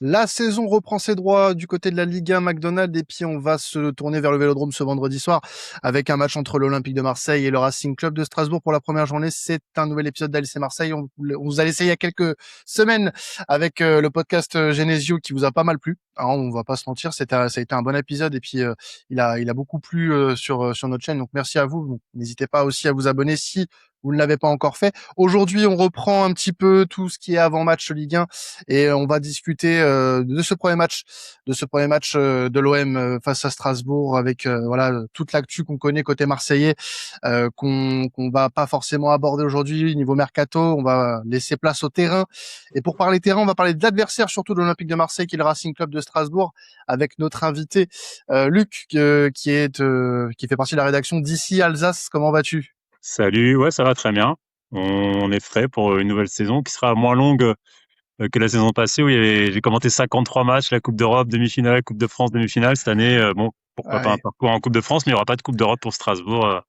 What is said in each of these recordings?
La saison reprend ses droits du côté de la Ligue 1 McDonald's et puis on va se tourner vers le Vélodrome ce vendredi soir avec un match entre l'Olympique de Marseille et le Racing Club de Strasbourg pour la première journée. C'est un nouvel épisode d'ALC Marseille. On vous a laissé il y a quelques semaines avec le podcast Genesio qui vous a pas mal plu. Alors, on va pas se mentir, ça a été un bon épisode et puis il a beaucoup plu sur notre chaîne. Donc merci à vous. Donc, n'hésitez pas aussi à vous abonner si vous ne l'avez pas encore fait. Aujourd'hui, on reprend un petit peu tout ce qui est avant-match Ligue 1 et on va discuter de ce premier match de l'OM face à Strasbourg avec voilà toute l'actu qu'on connaît côté marseillais qu'on va pas forcément aborder aujourd'hui niveau mercato. On va laisser place au terrain. Et pour parler terrain, on va parler de l'adversaire surtout de l'Olympique de Marseille qui est le Racing Club de Strasbourg avec notre invité Luc qui fait partie de la rédaction d'ici Alsace. Comment vas-tu? Salut, ouais, ça va très bien. On est frais pour une nouvelle saison qui sera moins longue que la saison passée où j'ai commenté 53 matchs, la Coupe d'Europe, demi-finale, Coupe de France, demi-finale. Cette année, bon, pourquoi pas un Ouais, parcours en Coupe de France, mais il n'y aura pas de Coupe d'Europe pour Strasbourg.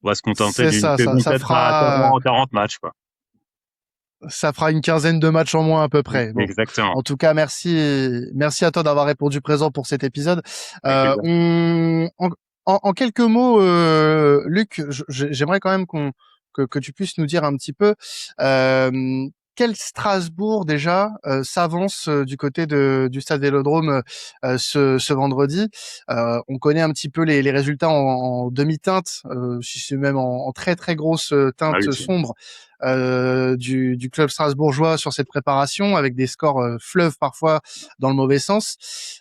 On va se contenter c'est d'une ça, saison ça peut-être à fera 40 matchs, quoi. une quinzaine de matchs en moins à peu près. Bon, Exactement. en tout cas, merci à toi d'avoir répondu présent pour cet épisode. Avec Euh, plaisir. on, en, en quelques mots, Luc, j'aimerais quand même que tu puisses nous dire un petit peu euh, quel Strasbourg déjà s'avance du côté du stade Vélodrome ce vendredi. On connaît un petit peu les résultats en demi-teinte, si c'est même en très très grosse Ah oui, teinte sombre du club strasbourgeois sur cette préparation, avec des scores fleuves parfois dans le mauvais sens.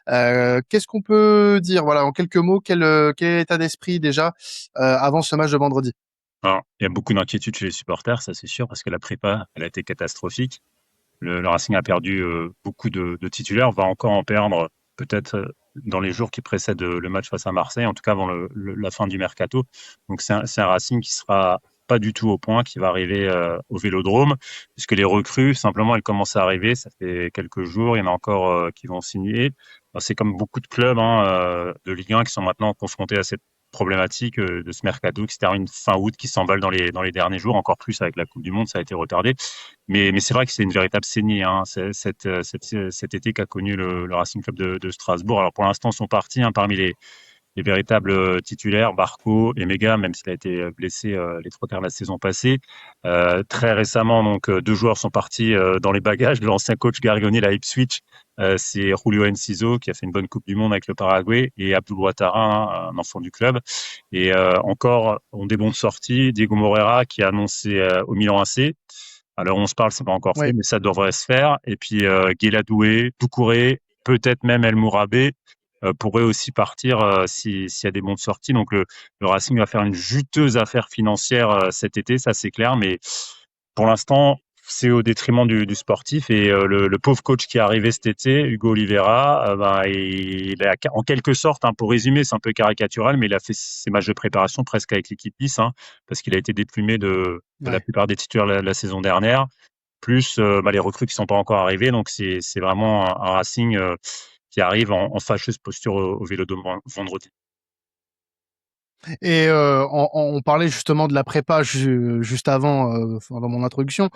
Qu'est-ce qu'on peut dire, voilà, en quelques mots, quel est l'état d'esprit déjà avant ce match de vendredi? alors, il y a beaucoup d'inquiétudes chez les supporters, ça c'est sûr, parce que la prépa, elle a été catastrophique. Le Racing a perdu beaucoup de titulaires, va encore en perdre peut-être dans les jours qui précèdent le match face à Marseille, en tout cas avant la fin du mercato. Donc c'est un Racing qui sera pas du tout au point, qui va arriver au Vélodrome, puisque les recrues, simplement, elles commencent à arriver. Ça fait quelques jours, il y en a encore qui vont signer. Alors, c'est comme beaucoup de clubs de Ligue 1 qui sont maintenant confrontés à cette problématique de ce mercato qui se termine fin août, qui s'emballe dans les derniers jours, encore plus avec la Coupe du Monde, ça a été retardé. Mais c'est vrai que c'est une véritable saignée, hein, cet été qu'a connu le Racing Club de Strasbourg. Alors pour l'instant, sont partis parmi les véritables titulaires, Barco et Mega, même s'il a été blessé les trois quarts de la saison passée. Très récemment, donc, deux joueurs sont partis dans les bagages de l'ancien coach Gargoni à Ipswich. C'est Julio Enciso, qui a fait une bonne Coupe du Monde avec le Paraguay, et Abdul Ouattara, un enfant du club. Et encore, on des bons sorties, Diego Moreira, qui a annoncé au Milan AC. Alors on se parle, c'est pas encore fait, Oui. mais ça devrait se faire. Et puis Guéladoué, Doucouré, peut-être même El Mourabé pourrait aussi partir s'il y a des bons de sortie. Donc le Racing va faire une juteuse affaire financière cet été, ça c'est clair. Mais pour l'instant, c'est au détriment du sportif. Et le pauvre coach qui est arrivé cet été, Hugo Oliveira, il a en quelque sorte, pour résumer, c'est un peu caricatural, mais il a fait ses matchs de préparation presque avec l'équipe 10, parce qu'il a été déplumé de la Ouais. plupart des titulaires la saison dernière, plus les recrues qui sont pas encore arrivées. Donc c'est vraiment un Racing qui arrive en fâcheuse posture au Vélodrome vendredi. Et on parlait justement de la prépa juste avant, enfin, dans mon introduction.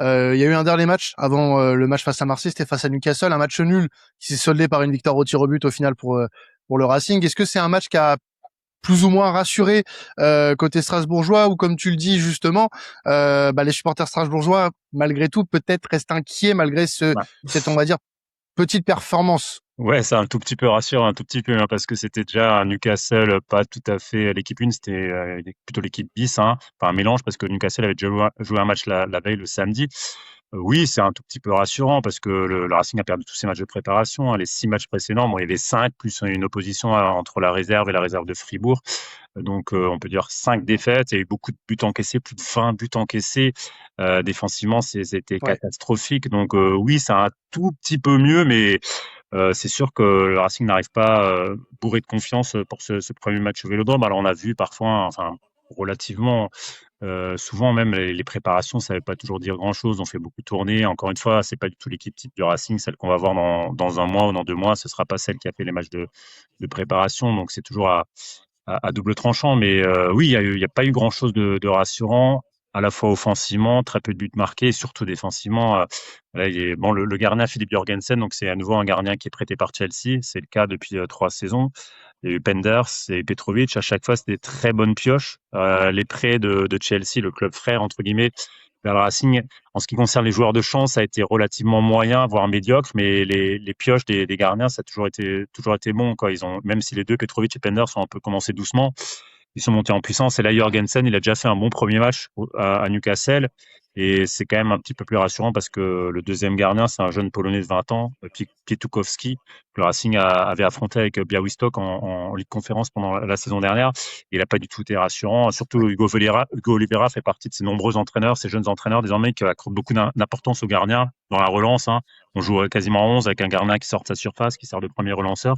Il y a eu un dernier match avant le match face à Marseille, c'était face à Newcastle, un match nul qui s'est soldé par une victoire au tir au but au final pour le Racing. Est-ce que c'est un match qui a plus ou moins rassuré côté strasbourgeois ou comme tu le dis justement, les supporters strasbourgeois malgré tout peut-être restent inquiets malgré Ouais. cette on va dire petite performance. Ouais, c'est un tout petit peu rassurant, un tout petit peu, parce que c'était déjà un Newcastle, pas tout à fait l'équipe 1, c'était plutôt l'équipe bis, enfin un mélange, parce que Newcastle avait déjà joué un match la veille, le samedi. Oui, c'est un tout petit peu rassurant, parce que le Racing a perdu tous ses matchs de préparation, les 6 matchs précédents. Bon, il y avait 5, plus une opposition entre la réserve et la réserve de Fribourg. Donc, on peut dire 5 défaites. Il y a eu beaucoup de buts encaissés, plus de 20 buts encaissés. Défensivement, c'était Ouais. catastrophique. Donc, oui, c'est un tout petit peu mieux, mais c'est sûr que le Racing n'arrive pas bourré de confiance pour ce premier match au Vélodrome. Alors on a vu parfois, enfin relativement souvent même les préparations, ça ne veut pas toujours dire grand-chose. On fait beaucoup tourner. Encore une fois, c'est pas du tout l'équipe type du Racing, celle qu'on va voir dans un mois ou dans 2 mois. Ce sera pas celle qui a fait les matchs de préparation. Donc c'est toujours à double tranchant. Mais oui, il y a pas eu grand-chose de rassurant. à la fois offensivement, très peu de buts marqués, et surtout défensivement. Là, le gardien Philippe Jorgensen, donc c'est à nouveau un gardien qui est prêté par Chelsea. C'est le cas depuis 3 saisons. Il y a eu Penders et Petrovic. À chaque fois, c'était des très bonnes pioches. Les prêts de Chelsea, le club frère, entre guillemets, vers le Racing, en ce qui concerne les joueurs de champ, ça a été relativement moyen, voire médiocre, mais les pioches des gardiens, ça a toujours été bon, quoi. Même si les deux, Petrovic et Penders, ont un peu commencé doucement, ils sont montés en puissance. Et là, Jorgensen, il a déjà fait un bon premier match à Newcastle. Et c'est quand même un petit peu plus rassurant parce que le deuxième gardien, c'est un jeune Polonais de 20 ans, Pietukowski, que le Racing avait affronté avec Białystok en Ligue Conférence pendant la saison dernière. Il n'a pas du tout été rassurant. Surtout, Hugo Oliveira fait partie de ces nombreux entraîneurs, ces jeunes entraîneurs désormais qui accordent beaucoup d'importance aux gardiens dans la relance. Hein. On joue quasiment 11 avec un gardien qui sort de sa surface, qui sert de premier relanceur.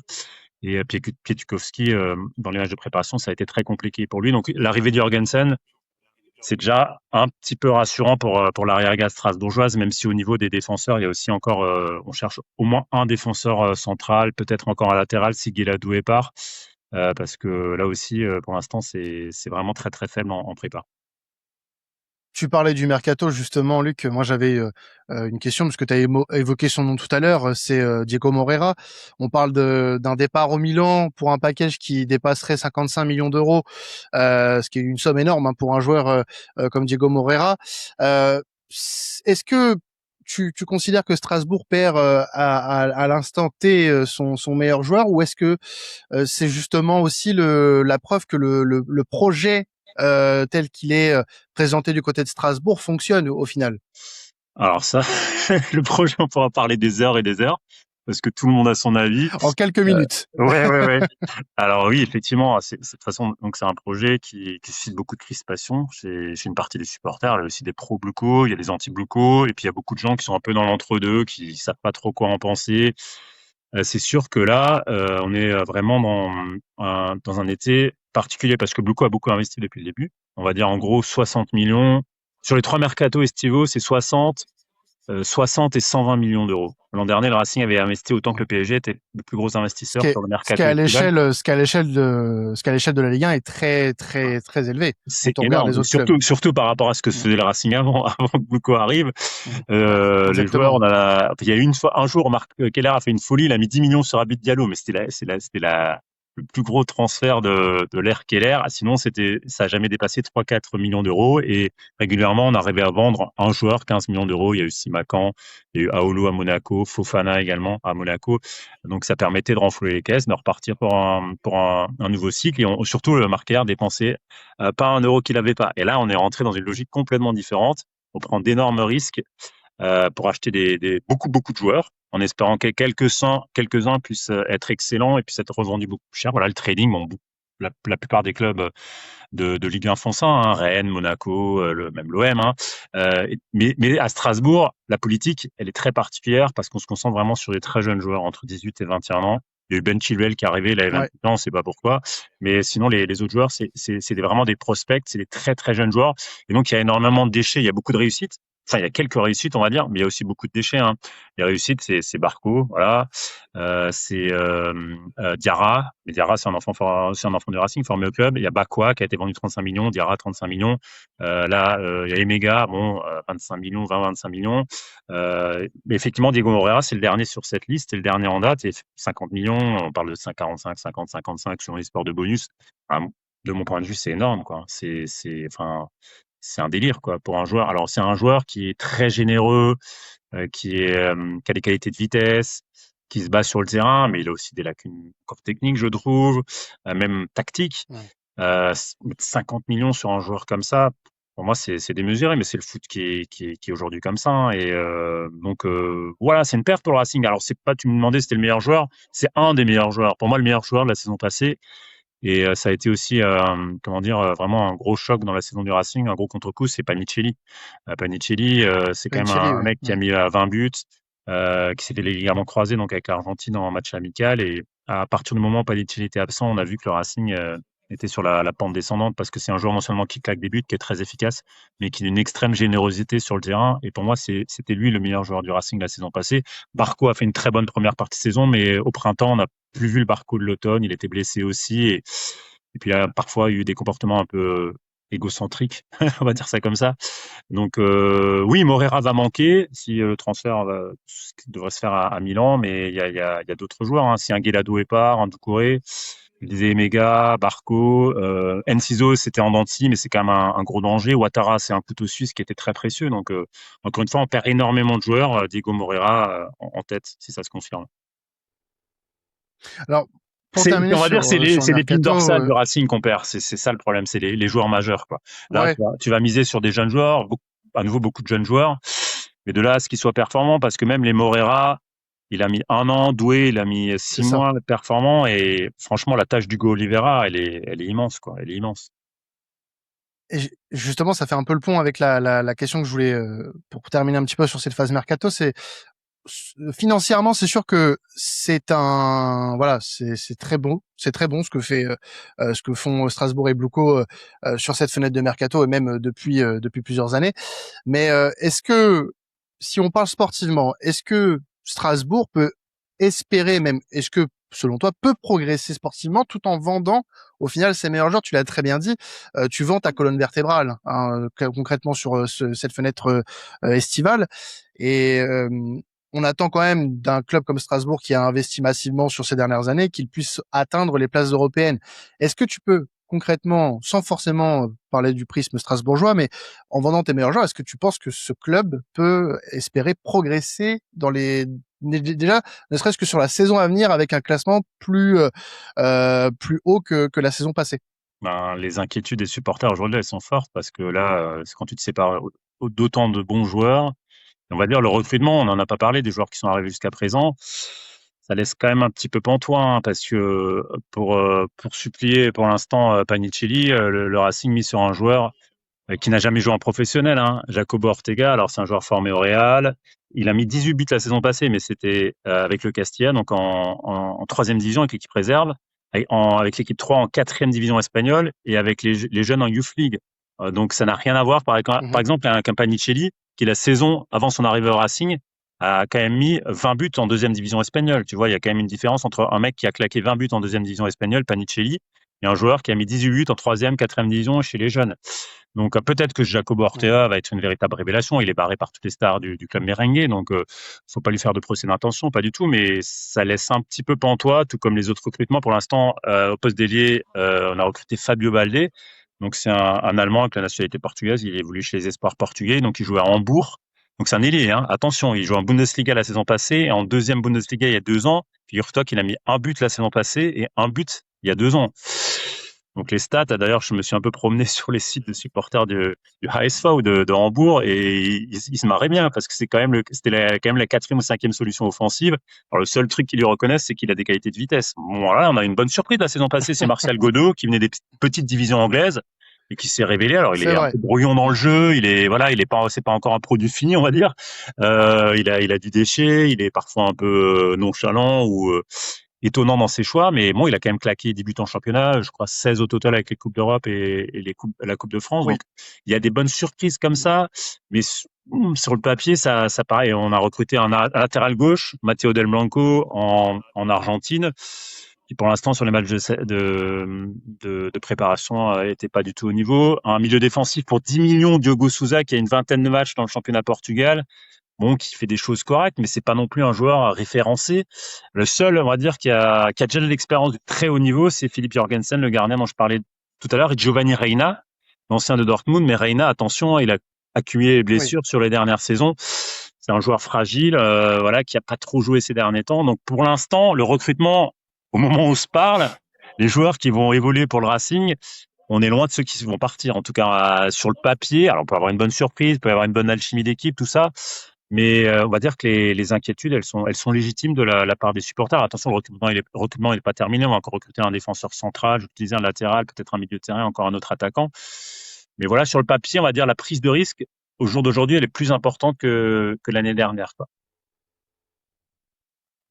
Et Pietukowski, dans les matchs de préparation, ça a été très compliqué pour lui. Donc, l'arrivée de Jorgensen, c'est déjà un petit peu rassurant pour l'arrière-garde strasbourgeoise, même si au niveau des défenseurs, il y a aussi encore, on cherche au moins un défenseur central, peut-être encore un latéral si Guéladoué part, parce que là aussi, pour l'instant, c'est vraiment très très faible en prépa. Tu parlais du mercato justement, Luc. Moi, j'avais une question parce que tu as évoqué son nom tout à l'heure. C'est Diego Moreira. On parle d'un départ au Milan pour un package qui dépasserait 55 millions d'euros, ce qui est une somme énorme hein, pour un joueur comme Diego Moreira. Est-ce que tu considères que Strasbourg perd à l'instant T son meilleur joueur, ou est-ce que c'est justement aussi la preuve que le projet tel qu'il est présenté du côté de Strasbourg fonctionne au final? Alors ça, le projet, on pourra parler des heures et des heures, parce que tout le monde a son avis. En quelques minutes. Ouais. Alors oui, effectivement, de toute façon, donc c'est un projet qui suscite beaucoup de crispation chez une partie des supporters. Il y a aussi des pro-Bluco, il y a des anti-Bluco, et puis il y a beaucoup de gens qui sont un peu dans l'entre-deux, qui savent pas trop quoi en penser. C'est sûr que là, on est vraiment dans un été particulier parce que Bluco a beaucoup investi depuis le début. On va dire en gros 60 millions. Sur les 3 mercatos estivaux, c'est 60 et 120 millions d'euros. L'an dernier, le Racing avait investi autant que le PSG était le plus gros Ce investisseur qui est, sur le ce qui mercato à estival. l'échelle, ce qui à l'échelle de la Ligue 1 est très, très, très élevé C'est quand on regarde énorme, les autres clubs. surtout par rapport à ce que Mm, faisait le Racing avant que Bluco arrive. mm. Les joueurs, Exactement. il y a eu un jour, Marc Keller a fait une folie, il a mis 10 millions sur Abid Diallo, mais c'était le plus gros transfert de l'ère Keller. Sinon, ça a jamais dépassé 3-4 millions d'euros et régulièrement, on arrivait à vendre un joueur 15 millions d'euros. Il y a eu Simakan, il y a eu Aolo à Monaco, Fofana également à Monaco. Donc, ça permettait de renflouer les caisses, de repartir pour un nouveau cycle et surtout, le Marc Keller dépensait pas un euro qu'il n'avait pas. Et là, on est rentré dans une logique complètement différente. On prend d'énormes risques pour acheter beaucoup de joueurs, en espérant que quelques-uns puissent être excellents et puissent être revendus beaucoup plus cher. Voilà, le trading, bon, la plupart des clubs de Ligue 1 font ça, hein, Rennes, Monaco, même l'OM. Hein. Mais à Strasbourg, la politique, elle est très particulière parce qu'on se concentre vraiment sur des très jeunes joueurs entre 18 et 21 ans. Il y a eu Ben Chilwell qui est arrivé, il avait 28 Ouais. ans, on ne sait pas pourquoi. Mais sinon, les autres joueurs, c'est vraiment des prospects, c'est des très très jeunes joueurs. Et donc, il y a énormément de déchets, il y a beaucoup de réussites. Enfin, il y a quelques réussites, on va dire, mais il y a aussi beaucoup de déchets. Hein. Les réussites, c'est Barco, voilà. C'est Diarra. Mais Diarra, c'est un enfant du Racing formé au club. Il y a Bakwa qui a été vendu 35 millions, Diarra 35 millions. Il y a Emega, bon, 25 millions, 20-25 millions. Mais effectivement, Diego Moreira, c'est le dernier sur cette liste, c'est le dernier en date. Et 50 millions, on parle de 45, 50, 55 selon les sports de bonus. Enfin, de mon point de vue, c'est énorme, quoi. C'est un délire, quoi, pour un joueur. Alors, c'est un joueur qui est très généreux, qui a des qualités de vitesse, qui se bat sur le terrain, mais il a aussi des lacunes encore techniques, je trouve, même tactiques. Ouais. 50 millions sur un joueur comme ça, pour moi, c'est démesuré, mais c'est le foot qui est aujourd'hui comme ça. Hein. Et donc, voilà, c'est une perte pour le Racing. Alors, c'est pas, tu me demandais si c'était le meilleur joueur, c'est un des meilleurs joueurs. Pour moi, le meilleur joueur de la saison passée. Et ça a été aussi, comment dire, vraiment un gros choc dans la saison du Racing, un gros contre-coup, c'est Panicelli. Panicelli, c'est quand même Panicelli, un ouais. mec qui a mis 20 buts, qui s'est fait les ligaments croisés donc avec l'Argentine en match amical. Et à partir du moment où Panicelli était absent, on a vu que le Racing était sur la pente descendante parce que c'est un joueur non seulement qui claque des buts, qui est très efficace, mais qui a une extrême générosité sur le terrain. Et pour moi, c'était lui le meilleur joueur du Racing la saison passée. Barco a fait une très bonne première partie de saison, mais au printemps, on n'a plus vu le Barco de l'automne. Il était blessé aussi. Et puis là, parfois, il y a eu des comportements un peu égocentrique, on va dire ça comme ça. Donc oui, Moreira va manquer si le transfert devrait se faire à Milan, mais il y a d'autres joueurs. Hein. Si un Guelado est part, un Doucouré, des Emega, Barco, Enciso, c'était en dents de scie, mais c'est quand même un gros danger. Ouattara, c'est un couteau suisse qui était très précieux. Donc encore une fois, on perd énormément de joueurs. Diego Moreira en tête, si ça se confirme. Alors, pour terminer On va dire, sur le c'est l'épine mercato, dorsale de Racing qu'on perd. C'est ça le problème, c'est les joueurs majeurs, quoi. Là, ouais. tu vas miser sur des jeunes joueurs, à nouveau beaucoup de jeunes joueurs. Mais de là à ce qu'ils soient performants, parce que même les Moreira, il a mis 1 an, Doué, il a mis C'est 6 ça. mois performant. Et franchement, la tâche d'Hugo Oliveira, elle est immense, quoi. Elle est immense. Et justement, ça fait un peu le pont avec la question que je voulais, pour terminer un petit peu sur cette phase mercato, c'est financièrement, c'est sûr que c'est très bon ce que font Strasbourg et Bluco sur cette fenêtre de mercato et même depuis plusieurs années. Mais est-ce que, si on parle sportivement, est-ce que Strasbourg peut espérer même, est-ce que selon toi peut progresser sportivement tout en vendant au final ses meilleurs joueurs? Tu l'as très bien dit, tu vends ta colonne vertébrale, hein, concrètement sur cette fenêtre estivale, et on attend quand même d'un club comme Strasbourg qui a investi massivement sur ces dernières années qu'il puisse atteindre les places européennes. Est-ce que tu peux concrètement, sans forcément parler du prisme strasbourgeois, mais en vendant tes meilleurs joueurs, est-ce que tu penses que ce club peut espérer progresser dans les déjà, ne serait-ce que sur la saison à venir avec un classement plus haut que la saison passée? Ben, les inquiétudes des supporters aujourd'hui, elles sont fortes parce que là, c'est quand tu te sépares d'autant de bons joueurs. On va dire le recrutement, on n'en a pas parlé des joueurs qui sont arrivés jusqu'à présent. Ça laisse quand même un petit peu pantois hein, parce que pour supplier pour l'instant Panicelli, le Racing mis sur un joueur qui n'a jamais joué en professionnel, hein, Jacobo Ortega. Alors c'est un joueur formé au Real. Il a mis 18 buts la saison passée, mais c'était avec le Castilla, donc en troisième division avec l'équipe réserve, avec l'équipe 3 en quatrième division espagnole et avec les jeunes en Youth League. Donc ça n'a rien à voir par Mhm. exemple qu'un Panicelli qui la saison avant son arrivée au Racing a quand même mis 20 buts en deuxième division espagnole. Tu vois, il y a quand même une différence entre un mec qui a claqué 20 buts en deuxième division espagnole, Panicelli, et un joueur qui a mis 18 buts en troisième, quatrième division chez les jeunes. Donc peut-être que Jacobo Ouais. Ortega va être une véritable révélation. Il est barré par toutes les stars du club merengue, donc faut pas lui faire de procès d'intention, pas du tout. Mais ça laisse un petit peu pantois, tout comme les autres recrutements. Pour l'instant, au poste d'ailier, on a recruté Fabio Balde. Donc c'est un Allemand avec la nationalité portugaise. Il évolue chez les Espoirs portugais, donc il joue à Hambourg. Donc c'est un ailier, hein. Attention, il joue en Bundesliga la saison passée et en deuxième Bundesliga il y a 2 ans. Figure-toi qu'il a mis un but la saison passée et un but il y a 2 ans. Donc les stats, d'ailleurs, je me suis un peu promené sur les sites de supporters du HSV ou de Hambourg et ils se marraient bien parce que c'était quand même la quatrième ou cinquième solution offensive. Alors le seul truc qu'ils lui reconnaissent, c'est qu'il a des qualités de vitesse. Bon, voilà, on a une bonne surprise la saison passée, c'est Martial Godot qui venait des petites divisions anglaises et qui s'est révélé. Alors il C'est est un vrai. peu brouillon dans le jeu, il est pas, c'est pas encore un produit fini, on va dire. Il a du déchet, il est parfois un peu nonchalant ou étonnant dans ses choix, mais bon, il a quand même claqué 10 buts en championnat, je crois 16 au total avec les Coupes d'Europe et la Coupe de France. Oui. Donc, il y a des bonnes surprises comme ça, mais sur le papier, ça paraît. On a recruté un latéral gauche, Matteo Del Blanco, en Argentine, qui pour l'instant, sur les matchs de préparation, était pas du tout au niveau. Un milieu défensif pour 10 millions, Diogo Souza, qui a une vingtaine de matchs dans le championnat Portugal, bon, qui fait des choses correctes, mais c'est pas non plus un joueur référencé. Le seul, on va dire, qui a déjà de l'expérience de très haut niveau, c'est Philippe Jorgensen, le gardien dont je parlais tout à l'heure, et Giovanni Reina, l'ancien de Dortmund. Mais Reina, attention, il a accumulé les Oui. blessures sur les dernières saisons. C'est un joueur fragile, voilà, qui a pas trop joué ces derniers temps. Donc, pour l'instant, le recrutement, au moment où on se parle, les joueurs qui vont évoluer pour le Racing, on est loin de ceux qui vont partir. En tout cas, sur le papier, alors on peut avoir une bonne surprise, on peut avoir une bonne alchimie d'équipe, tout ça. Mais on va dire que les inquiétudes, elles sont légitimes de la part des supporters. Attention, le recrutement il est pas terminé. On va encore recruter un défenseur central, utiliser un latéral, peut-être un milieu de terrain, encore un autre attaquant. Mais voilà, sur le papier, on va dire la prise de risque au jour d'aujourd'hui, elle est plus importante que l'année dernière, quoi.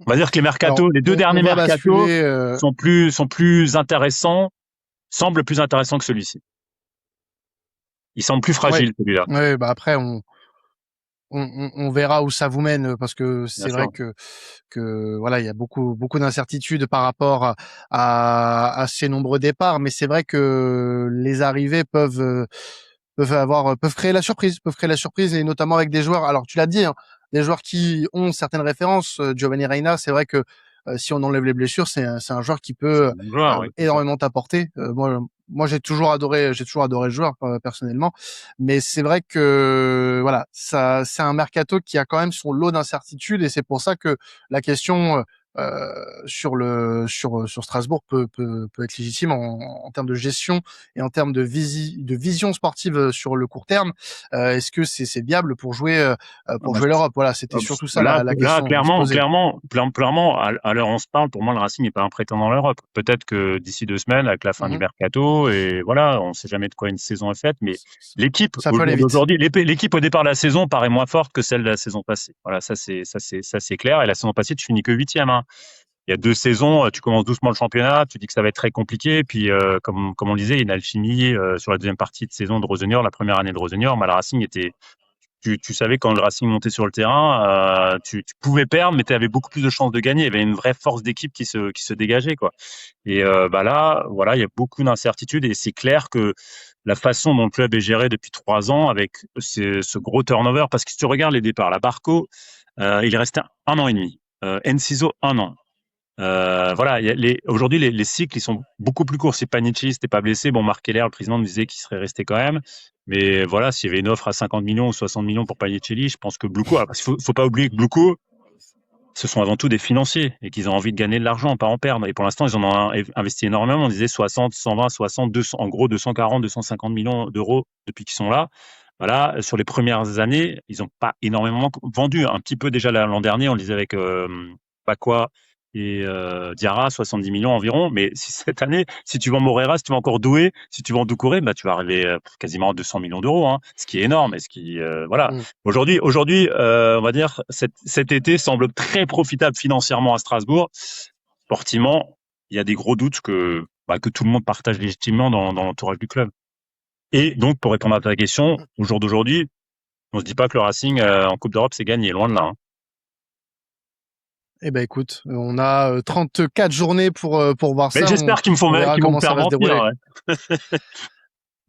On va dire que Alors, les deux on derniers va mercatos basculer. sont plus intéressants, semblent plus intéressants que celui-ci. Il semble plus Ouais. fragile, celui-là. Ouais. Bah après, on verra où ça vous mène, parce que bien c'est vrai sûr. que voilà, il y a beaucoup d'incertitudes par rapport à ces nombreux départs, mais c'est vrai que les arrivées peuvent créer la surprise, et notamment avec des joueurs. Alors tu l'as dit, hein, des joueurs qui ont certaines références. Giovanni Reina, c'est vrai que si on enlève les blessures, c'est un joueur qui C'est un peut bon joueur, oui, bien sûr. énormément t'apporter. Moi j'ai toujours adoré le joueur personnellement, mais c'est vrai que voilà, ça c'est un mercato qui a quand même son lot d'incertitudes, et c'est pour ça que la question sur Strasbourg peut être légitime en termes de gestion et en termes de vision sportive sur le court terme. Est-ce que c'est viable Ah pour bah, jouer l'Europe? Voilà, c'était surtout ça la là, question qui se posait. clairement, à l'heure où on se parle, pour moi, le Racing n'est pas un prétendant à l'Europe. Peut-être que d'ici 2 semaines, avec la fin du Mhm. mercato, et voilà, on ne sait jamais de quoi une saison est faite, mais l'équipe, Ça au peut aller jour vite. d'aujourd'hui, l'équipe au départ de la saison paraît moins forte que celle de la saison passée. Voilà, ça c'est clair. Et la saison passée, tu finis que huitième, hein. Il y a 2 saisons, tu commences doucement le championnat, tu dis que ça va être très compliqué, puis comme on le disait, il y a une alchimie sur la deuxième partie de saison de Rosenior, la première année de Rosenior, mais le Racing était, tu savais quand le Racing montait sur le terrain, tu pouvais perdre, mais tu avais beaucoup plus de chances de gagner. Il y avait une vraie force d'équipe qui se dégageait, quoi. Et bah là, voilà, il y a beaucoup d'incertitudes, et c'est clair que la façon dont le club est géré depuis 3 ans, avec ce gros turnover, parce que si tu regardes les départs, la Barco, il est resté 1 an et demi. Enciso, 1 an. Voilà, aujourd'hui, les cycles, ils sont beaucoup plus courts. Si Panici n'était pas blessé, bon, Marc Keller, le président, nous disait qu'il serait resté quand même. Mais voilà, s'il y avait une offre à 50 millions ou 60 millions pour Panicelli, je pense que Bluco, parce qu'il faut pas oublier que Bluco, ce sont avant tout des financiers et qu'ils ont envie de gagner de l'argent, pas en perdre. Et pour l'instant, ils en ont investi énormément. On disait 60, 120, 60, 200, en gros 240, 250 millions d'euros depuis qu'ils sont là. Voilà, sur les premières années, ils n'ont pas énormément vendu. Un petit peu déjà l'an dernier, on le disait avec Pacquiao et Diarra, 70 millions environ. Mais si cette année, si tu vends Moreira, si tu vends encore Doué, si tu vends Doucouré, bah, tu vas arriver quasiment à 200 millions d'euros, hein, ce qui est énorme. Et ce qui, voilà. Mm. Aujourd'hui, on va dire, cet été semble très profitable financièrement à Strasbourg. Sportivement, il y a des gros doutes que tout le monde partage légitimement dans l'entourage du club. Et donc, pour répondre à ta question, au jour d'aujourd'hui, on se dit pas que le Racing en Coupe d'Europe c'est gagné, loin de là, hein. Eh ben écoute, on a 34 journées pour voir Mais ça. j'espère On verra qu'ils vont me comment ça faire va se mentir, dérouler. ouais.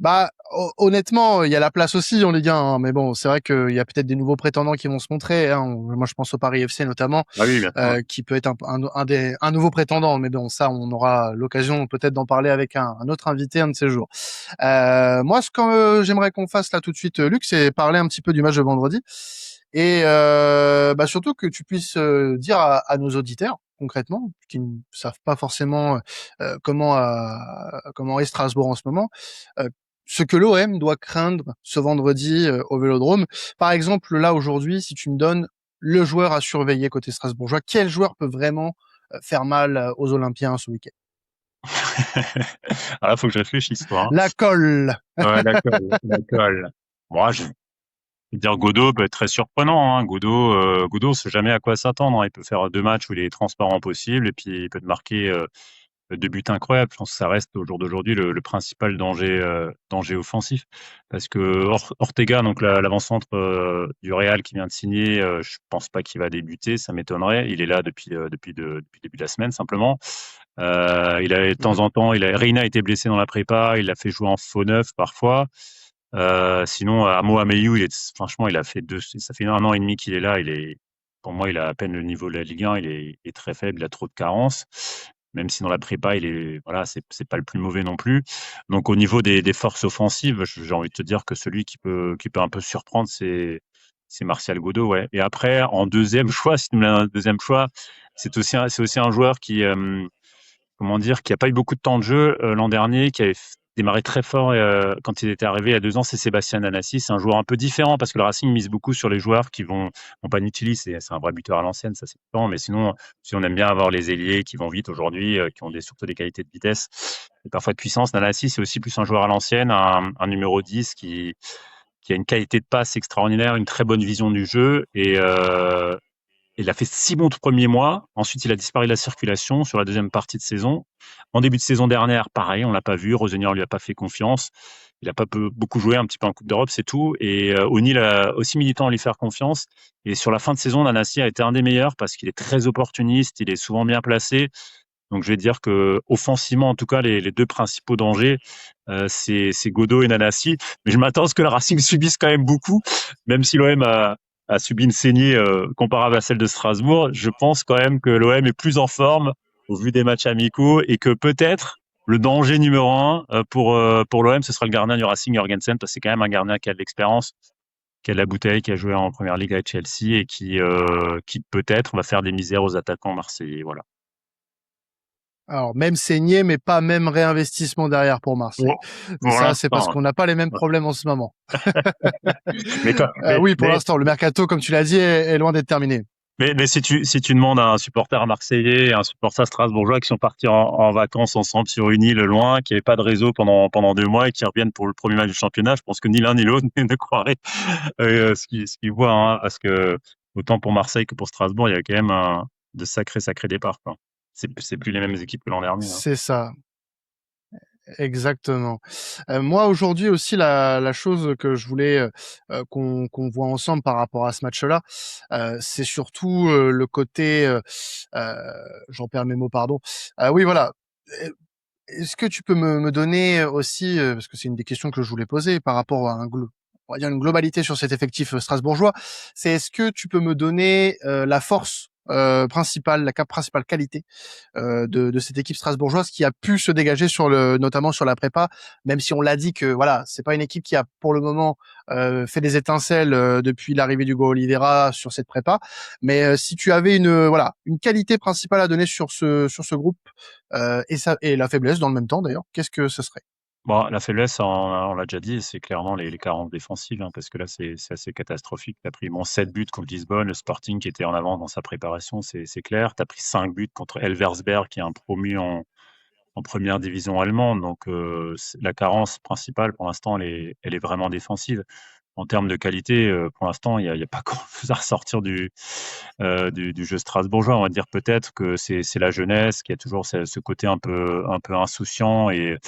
Bah, honnêtement, il y a la place aussi en Ligue 1, hein, mais bon, c'est vrai qu'il y a peut-être des nouveaux prétendants qui vont se montrer, hein. Moi, je pense au Paris FC notamment, Ah oui, bien sûr. qui peut être un nouveau prétendant. Mais bon, ça, on aura l'occasion peut-être d'en parler avec un autre invité un de ces jours. Moi, ce que j'aimerais qu'on fasse là tout de suite, Luc, c'est parler un petit peu du match de vendredi, et bah, surtout que tu puisses dire à nos auditeurs concrètement, qui ne savent pas forcément comment est Strasbourg en ce moment, euh, ce que l'OM doit craindre ce vendredi au Vélodrome. Par exemple, là aujourd'hui, si tu me donnes le joueur à surveiller côté strasbourgeois, quel joueur peut vraiment faire mal aux Olympiens ce week-end? Alors là, faut que je réfléchisse, toi, La colle. hein. Ouais, d'accord, d'accord. Moi, je veux dire, Godot peut être très surprenant, hein. Godot, on sait jamais à quoi s'attendre, hein. Il peut faire 2 matchs où il est transparent possible, et puis il peut te marquer 2 buts incroyables. Je pense que ça reste au jour d'aujourd'hui le principal danger offensif. Parce que Ortega, donc l'avant-centre du Real qui vient de signer, je pense pas qu'il va débuter, ça m'étonnerait. Il est là depuis le début de la semaine, simplement. Il a de temps Mhm. en temps, Reina a été blessé dans la prépa, il l'a fait jouer en faux neuf parfois. Sinon, Amo Ameyu, franchement, ça fait 1 an et demi qu'il est là. Pour moi, il a à peine le niveau de la Ligue 1. Il est très faible, il a trop de carences. Même si dans la prépa, voilà, c'est pas le plus mauvais non plus. Donc, au niveau des forces offensives, j'ai envie de te dire que celui qui peut un peu surprendre, c'est Martial Godot, ouais. Et après, en deuxième choix, si tu me donnes un deuxième choix, c'est aussi un joueur comment dire, qui a pas eu beaucoup de temps de jeu l'an dernier, qui avait démarré très fort quand il était arrivé il y a 2 ans, c'est Sébastien Anassi. C'est un joueur un peu différent parce que le Racing mise beaucoup sur les joueurs qui vont. Bon, Panicelli, c'est un vrai buteur à l'ancienne, ça c'est temps, mais sinon, si on aime bien avoir les ailiers qui vont vite aujourd'hui, qui ont surtout des qualités de vitesse et parfois de puissance, Nanassi, c'est aussi plus un joueur à l'ancienne, un numéro 10 qui a une qualité de passe extraordinaire, une très bonne vision du jeu, et il a fait 6 bons premiers mois. Ensuite, il a disparu de la circulation sur la deuxième partie de saison. En début de saison dernière, pareil, on l'a pas vu. Rosenior lui a pas fait confiance. il a pas beaucoup joué, un petit peu en Coupe d'Europe, c'est tout. Et O'Neill a aussi mis du temps à lui faire confiance. Et sur la fin de saison, Nanasi a été un des meilleurs parce qu'il est très opportuniste, il est souvent bien placé. Donc je vais dire que offensivement, en tout cas, les deux principaux dangers, c'est Godot et Nanasi. Mais je m'attends à ce que le Racing subisse quand même beaucoup, même si l'OM a subi une saignée comparable à celle de Strasbourg. Je pense quand même que l'OM est plus en forme au vu des matchs amicaux et que peut-être le danger numéro un pour l'OM, ce sera le gardien du Racing, Jorgensen, parce que c'est quand même un gardien qui a de l'expérience, qui a de la bouteille, qui a joué en première ligue avec Chelsea et qui peut-être va faire des misères aux attaquants marseillais. Voilà. Alors, même saigné, mais pas même réinvestissement derrière pour Marseille. Mais Pour ça, c'est parce l'instant. qu'on n'a pas les mêmes problèmes en ce moment. Mais, quand- Oui, pour l'instant, le mercato, comme tu l'as dit, est loin d'être terminé. mais si tu demandes à un supporter marseillais et un supporter strasbourgeois qui sont partis en vacances ensemble sur une île loin, qui n'avaient pas de réseau pendant 2 mois et qui reviennent pour le premier match du championnat, je pense que ni l'un ni l'autre ne croiraient ce qu'ils voient. Hein, parce que autant pour Marseille que pour Strasbourg, il y a quand même de sacrés départs. Quoi. C'est plus les mêmes équipes que l'an dernier. Hein. C'est ça. Exactement. Moi aujourd'hui aussi la chose que je voulais qu'on voit ensemble par rapport à ce match-là, c'est surtout le côté, j'en perds mes mots, pardon. Oui, voilà. Est-ce que tu peux me donner aussi, parce que c'est une des questions que je voulais poser par rapport à on va dire une globalité sur cet effectif strasbourgeois, c'est est-ce que tu peux me donner la force principale, principale qualité de cette équipe strasbourgeoise qui a pu se dégager notamment sur la prépa, même si on l'a dit que voilà, c'est pas une équipe qui a pour le moment fait des étincelles depuis l'arrivée d'Hugo Oliveira sur cette prépa, mais si tu avais voilà une qualité principale à donner sur ce groupe et la faiblesse dans le même temps d'ailleurs, qu'est-ce que ce serait? Bon, la faiblesse, on l'a déjà dit, c'est clairement les carences défensives, hein, parce que là, c'est assez catastrophique. Tu as pris 7 buts contre Lisbonne, le Sporting qui était en avant dans sa préparation, c'est clair. Tu as pris 5 buts contre Elversberg, qui est un promu en première division allemande. Donc, la carence principale, pour l'instant, elle est vraiment défensive. En termes de qualité, pour l'instant, il y a pas grand-chose à ressortir du jeu strasbourgeois. On va dire peut-être que c'est la jeunesse qui a toujours ce côté un peu insouciant et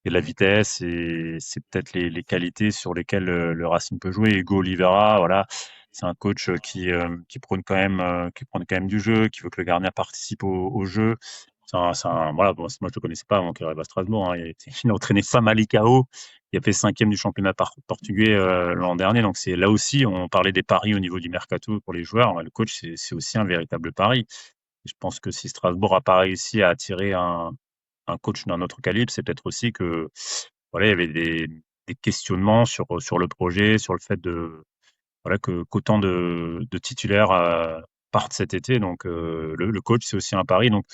la vitesse, et c'est peut-être les qualités sur lesquelles le Racing peut jouer. Hugo Oliveira, voilà, c'est un coach qui prône quand même du jeu, qui veut que le gardien participe au jeu. Voilà, bon, moi je le connaissais pas avant qu'il arrive à Strasbourg. Hein. Il a entraîné Famalicão, il a fait 5e du championnat portugais l'an dernier. Donc c'est là aussi, on parlait des paris au niveau du mercato pour les joueurs. Le coach, c'est aussi un véritable pari. Et je pense que si Strasbourg n'a pas réussi à attirer un coach d'un autre calibre, c'est peut-être aussi que voilà, il y avait des questionnements sur le projet, sur le fait voilà, qu'autant de titulaires partent cet été. Donc le coach, c'est aussi un pari. Donc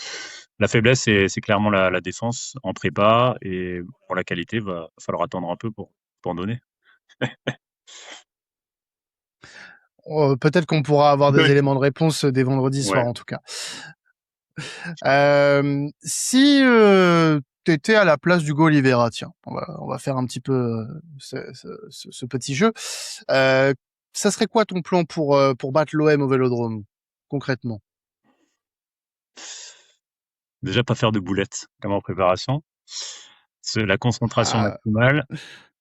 la faiblesse, c'est clairement la défense en prépa, et pour la qualité, va falloir attendre un peu pour en donner. Peut-être qu'on pourra avoir des Oui. éléments de réponse dès vendredi soir Ouais. en tout cas. Si tu étais à la place d'Hugo Oliveira, tiens, on va faire un petit peu ce petit jeu. Euh, Ça serait quoi ton plan pour battre l'OM au Vélodrome, concrètement? Déjà, pas faire de boulettes comme en préparation. La concentration Ah, maximale,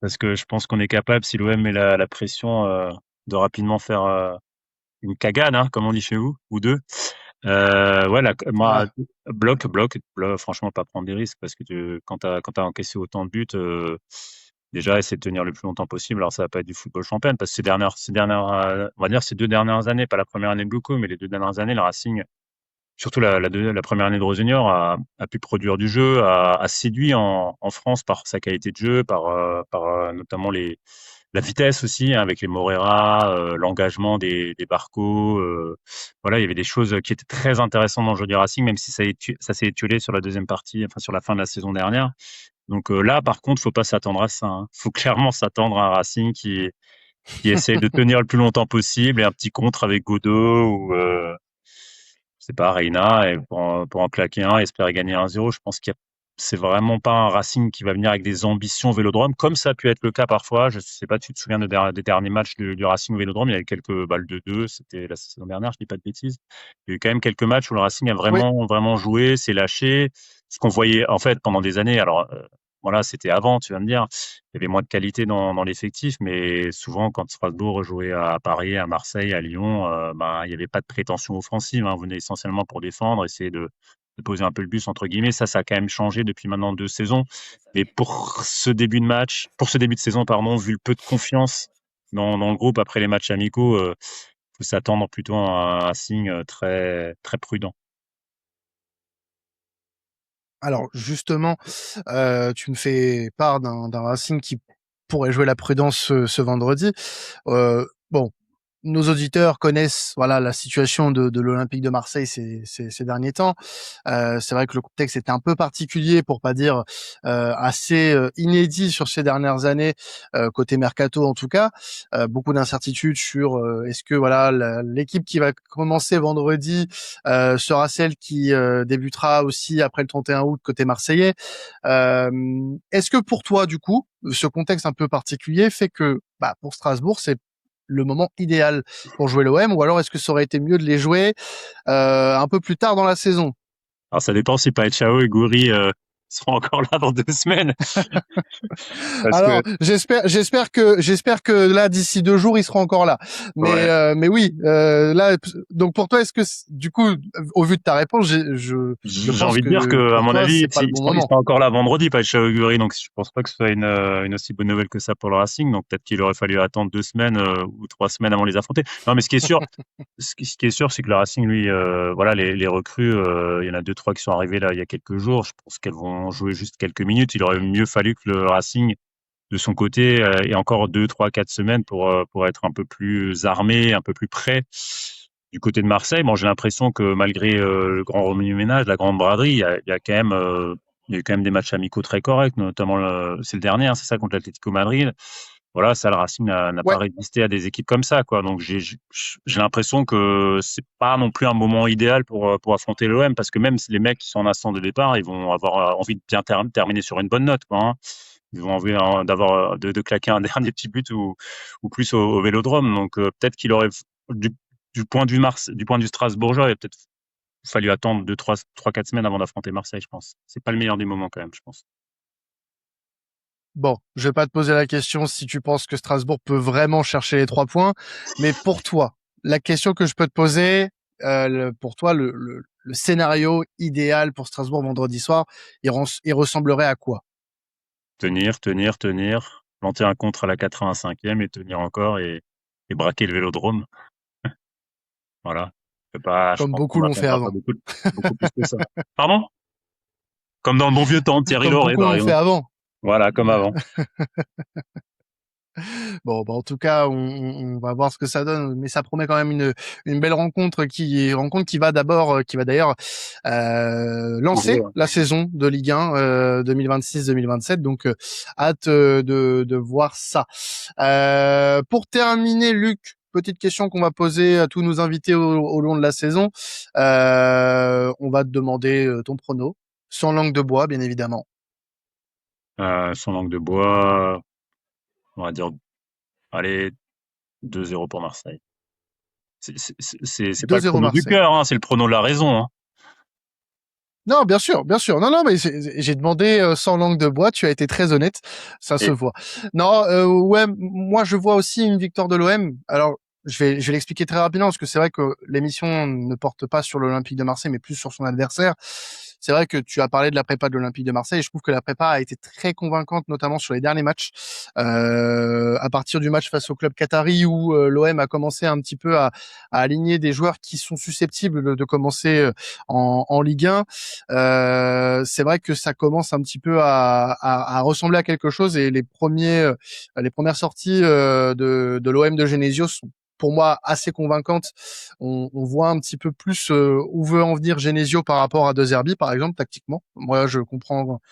parce que je pense qu'on est capable, si l'OM met la pression, de rapidement faire une cagade, hein, comme on dit chez vous, ou deux. Ouais, moi, ah, franchement, pas prendre des risques, parce que quand t'as encaissé autant de buts, déjà, essayer de tenir le plus longtemps possible. Alors, ça va pas être du football champagne, parce que on va dire ces 2 dernières années, pas la première année de Bluco, mais les 2 dernières années, le Racing, surtout la première année de Rosenior, a pu produire du jeu, a séduit en France par sa qualité de jeu, par notamment la vitesse aussi, hein, avec les Morera, l'engagement des Barco. Voilà, il y avait des choses qui étaient très intéressantes dans le jeu du Racing, même si ça s'est étiolé sur la deuxième partie, enfin sur la fin de la saison dernière. Donc là, par contre, faut pas s'attendre à ça. Hein. Faut clairement s'attendre à un Racing qui essaye de tenir le plus longtemps possible, et un petit contre avec Godot ou je sais pas, Reina, et pour en claquer un, espérer gagner 1-0. Je pense c'est vraiment pas un Racing qui va venir avec des ambitions au Vélodrome, comme ça a pu être le cas parfois. Je sais pas, tu te souviens des derniers matchs du Racing au Vélodrome, il y avait quelques balles de 2, c'était la saison dernière, je dis pas de bêtises. Il y a eu quand même quelques matchs où le Racing a oui, vraiment, vraiment joué, s'est lâché, ce qu'on voyait en fait pendant des années. Alors, voilà, c'était avant, tu vas me dire. Il y avait moins de qualité dans l'effectif, mais souvent, quand Strasbourg jouait à Paris, à Marseille, à Lyon, ben, il n'y avait pas de prétention offensive, hein. On venait essentiellement pour défendre, essayer de poser un peu le bus, entre guillemets. Ça a quand même changé depuis maintenant 2 saisons. Mais pour ce début de saison, pardon, vu le peu de confiance dans le groupe après les matchs amicaux, faut s'attendre plutôt à un signe très, très prudent. Alors justement, tu me fais part d'un Racing qui pourrait jouer la prudence ce vendredi. Bon, nos auditeurs connaissent voilà la situation de l'Olympique de Marseille ces derniers temps. C'est vrai que le contexte était un peu particulier, pour pas dire assez inédit sur ces dernières années, côté mercato en tout cas. Beaucoup d'incertitudes sur est-ce que voilà l'équipe qui va commencer vendredi sera celle qui débutera aussi après le 31 août côté marseillais. Est-ce que pour toi, du coup, ce contexte un peu particulier fait que bah, pour Strasbourg, c'est le moment idéal pour jouer l'OM, ou alors est-ce que ça aurait été mieux de les jouer un peu plus tard dans la saison? Alors, ça dépend si Paechao et Gouiri seront encore là dans 2 semaines. Parce que, Alors j'espère que là d'ici 2 jours ils seront encore là. ouais, Mais oui, là donc pour toi est-ce que du coup au vu de ta réponse je j'ai pense envie de dire que que, à pour mon toi avis, c'est pas le bon il moment. sera encore là vendredi, Paechao et Gouiri, donc je pense pas que ce soit une aussi bonne nouvelle que ça pour le Racing. Donc, peut-être qu'il aurait fallu attendre 2 semaines ou 3 semaines avant de les affronter. Non, mais ce qui est sûr, c'est que le Racing, lui, voilà, les recrues, il y en a deux, trois qui sont arrivées là il y a quelques jours. Je pense qu'elles vont jouer juste quelques minutes. Il aurait mieux fallu que le Racing, de son côté, ait encore 2, 3, 4 semaines pour être un peu plus armé, un peu plus prêt. Du côté de Marseille, bon, j'ai l'impression que malgré le grand remue-ménage, la grande braderie, il y a eu quand même des matchs amicaux très corrects, notamment c'est le dernier, hein, c'est ça, contre l'Atlético Madrid. Voilà, ça, le Racing n'a pas Ouais. résisté à des équipes comme ça, quoi. Donc j'ai l'impression que c'est pas non plus un moment idéal pour affronter l'OM, parce que même si les mecs qui sont en instance de départ, ils vont avoir envie de bien terminer sur une bonne note, quoi, hein. Ils ont envie de claquer un dernier petit but ou plus au Vélodrome. Donc peut-être qu'il aurait du, du point de vue du point de vue strasbourgeois, il a peut-être fallu attendre 2, 3, 4 semaines avant d'affronter Marseille, je pense. C'est pas le meilleur des moments quand même, je pense. Bon, je vais pas te poser la question si tu penses que Strasbourg peut vraiment chercher les 3 points, mais pour toi, la question que je peux te poser, pour toi, le scénario idéal pour Strasbourg vendredi soir, il ressemblerait à quoi? Tenir, tenir, tenir, planter un contre à la 85e et tenir encore et braquer le Vélodrome. Voilà. Je Comme pense qu'on beaucoup l'ont fait n'attendra pas avant. beaucoup plus que ça. Pardon? Comme dans le bon vieux temps de Thierry Comme Lauré, beaucoup par l'ont fait exemple. avant. Voilà, comme avant. Bon, bah, en tout cas, on va voir ce que ça donne, mais ça promet quand même une belle rencontre qui va d'abord, qui va d'ailleurs lancer Ouvrir. la saison de Ligue 1 2026-2027. Donc, hâte de voir ça. Pour terminer, Luc, petite question qu'on va poser à tous nos invités au long de la saison. On va te demander ton prono, sans langue de bois, bien évidemment. Sans langue de bois, on va dire, allez, 2-0 pour Marseille. C'est pas le 2-0 prono du Marseille. cœur, hein, c'est le prono de la raison, hein. Non, bien sûr, bien sûr. Non, non, mais j'ai demandé sans langue de bois. Tu as été très honnête, ça se Et voit. Non, ouais, moi je vois aussi une victoire de l'OM. Alors, je vais l'expliquer très rapidement parce que c'est vrai que l'émission ne porte pas sur l'Olympique de Marseille, mais plus sur son adversaire. C'est vrai que tu as parlé de la prépa de l'Olympique de Marseille et je trouve que la prépa a été très convaincante, notamment sur les derniers matchs. À partir du match face au club qatari où l'OM a commencé un petit peu à aligner des joueurs qui sont susceptibles de commencer en Ligue 1. C'est vrai que ça commence un petit peu à ressembler à quelque chose et les premières sorties de l'OM de Genesio sont pour moi assez convaincantes. On voit un petit peu plus où veut en venir Genesio par rapport à De Zerbi, par exemple, tactiquement. Moi, je comprends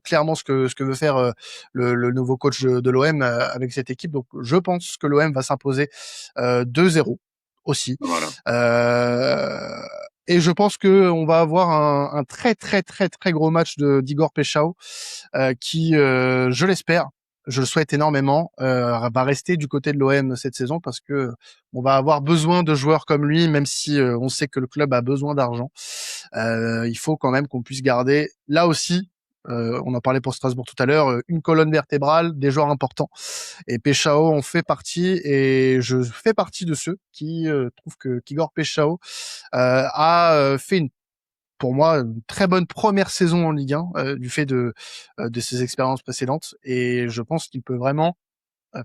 clairement ce que veut faire le nouveau coach de l'OM avec cette équipe. Donc, je pense que l'OM va s'imposer 2-0 aussi. voilà. Euh, et je pense que on va avoir un très très très très gros match de d'Igor Pechao qui, je l'espère, je le souhaite énormément, va rester du côté de l'OM cette saison parce que on va avoir besoin de joueurs comme lui, même si on sait que le club a besoin d'argent. Il faut quand même qu'on puisse garder là aussi On en parlait pour Strasbourg tout à l'heure, une colonne vertébrale, des joueurs importants. Et Peshao en fait partie, et je fais partie de ceux qui trouvent que qu'Igor Peshao a fait pour moi, une très bonne première saison en Ligue 1 du fait de ses expériences précédentes. Et je pense qu'il peut vraiment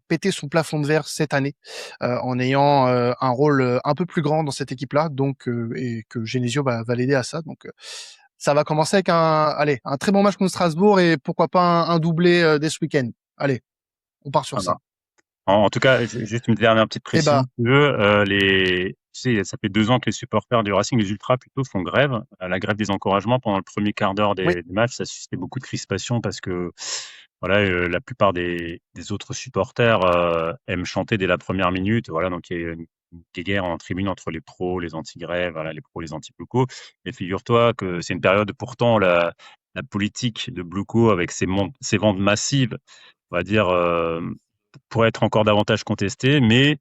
péter son plafond de verre cette année en ayant un rôle un peu plus grand dans cette équipe-là. Donc, et que Genesio va l'aider à ça. Donc, ça va commencer avec un très bon match contre Strasbourg et pourquoi pas un doublé dès ce week-end. Allez, on part sur Ah bah. ça. En tout cas, juste une dernière petite Et précision, bah, si tu veux, tu sais, ça fait 2 ans que les supporters du Racing, les ultras plutôt, font grève. La grève des encouragements pendant le premier quart d'heure oui, des matchs, ça suscitait beaucoup de crispation parce que voilà, la plupart des autres supporters aiment chanter dès la première minute. Voilà, donc il y a une guéguerre en tribune entre les pros, les anti-grèves, voilà, les pros, les anti-Bluco. Et figure-toi que c'est une période, pourtant, la politique de Bluco, avec ses ventes massives, on va dire, pourrait être encore davantage contestée, mais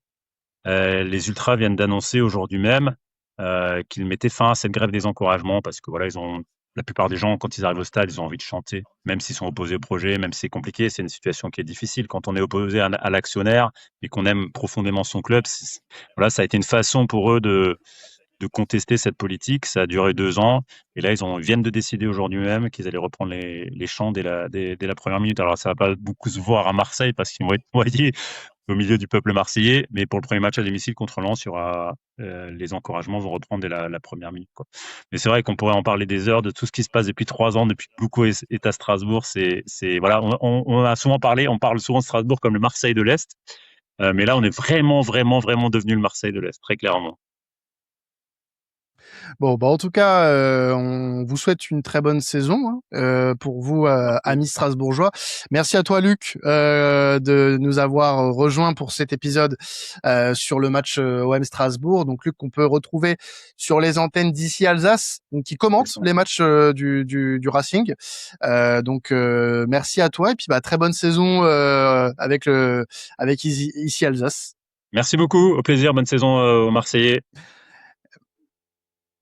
les ultras viennent d'annoncer aujourd'hui même qu'ils mettaient fin à cette grève des encouragements parce que voilà, la plupart des gens, quand ils arrivent au stade, ils ont envie de chanter, même s'ils sont opposés au projet, même si c'est compliqué. C'est une situation qui est difficile quand on est opposé à l'actionnaire et qu'on aime profondément son club. Voilà, ça a été une façon pour eux de contester cette politique. Ça a duré 2 ans. Et là, ils viennent de décider aujourd'hui même qu'ils allaient reprendre les chants dès la première minute. Alors, ça va pas beaucoup se voir à Marseille parce qu'ils vont être noyés au milieu du peuple marseillais. Mais pour le premier match à domicile contre Lens, les encouragements vont reprendre dès la première minute, quoi. Mais c'est vrai qu'on pourrait en parler des heures de tout ce qui se passe depuis 3 ans, depuis que Boucau est à Strasbourg. Voilà, on a souvent parlé, on parle souvent de Strasbourg comme le Marseille de l'Est. Mais là, on est vraiment, vraiment, vraiment devenu le Marseille de l'Est, très clairement. bon, bah en tout cas, on vous souhaite une très bonne saison hein, pour vous, Merci. amis strasbourgeois. Merci à toi, Luc, de nous avoir rejoints pour cet épisode sur le match OM Strasbourg. Donc, Luc, qu'on peut retrouver sur les antennes d'ici Alsace, donc qui C'est commente ça. les matchs du Racing. Donc, merci à toi et puis bah très bonne saison avec ici Alsace. Merci beaucoup, au plaisir, bonne saison aux Marseillais.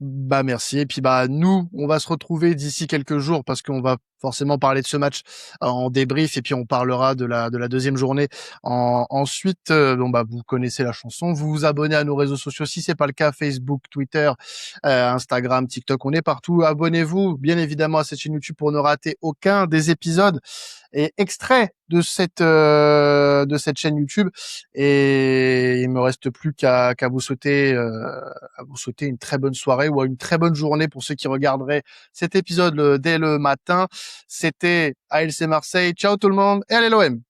Bah merci et puis bah nous on va se retrouver d'ici quelques jours parce qu'on va forcément parler de ce match en débrief et puis on parlera de la deuxième journée ensuite bon bah vous connaissez la chanson, vous vous abonnez à nos réseaux sociaux si c'est pas le cas, Facebook, Twitter, Instagram, TikTok, on est partout. Abonnez-vous bien évidemment à cette chaîne YouTube pour ne rater aucun des épisodes et extraits de cette chaîne YouTube. Et il me reste plus qu'à vous souhaiter une très bonne soirée ou une très bonne journée pour ceux qui regarderaient cet épisode dès le matin. C'était ALC Marseille. Ciao tout le monde et allez l'OM.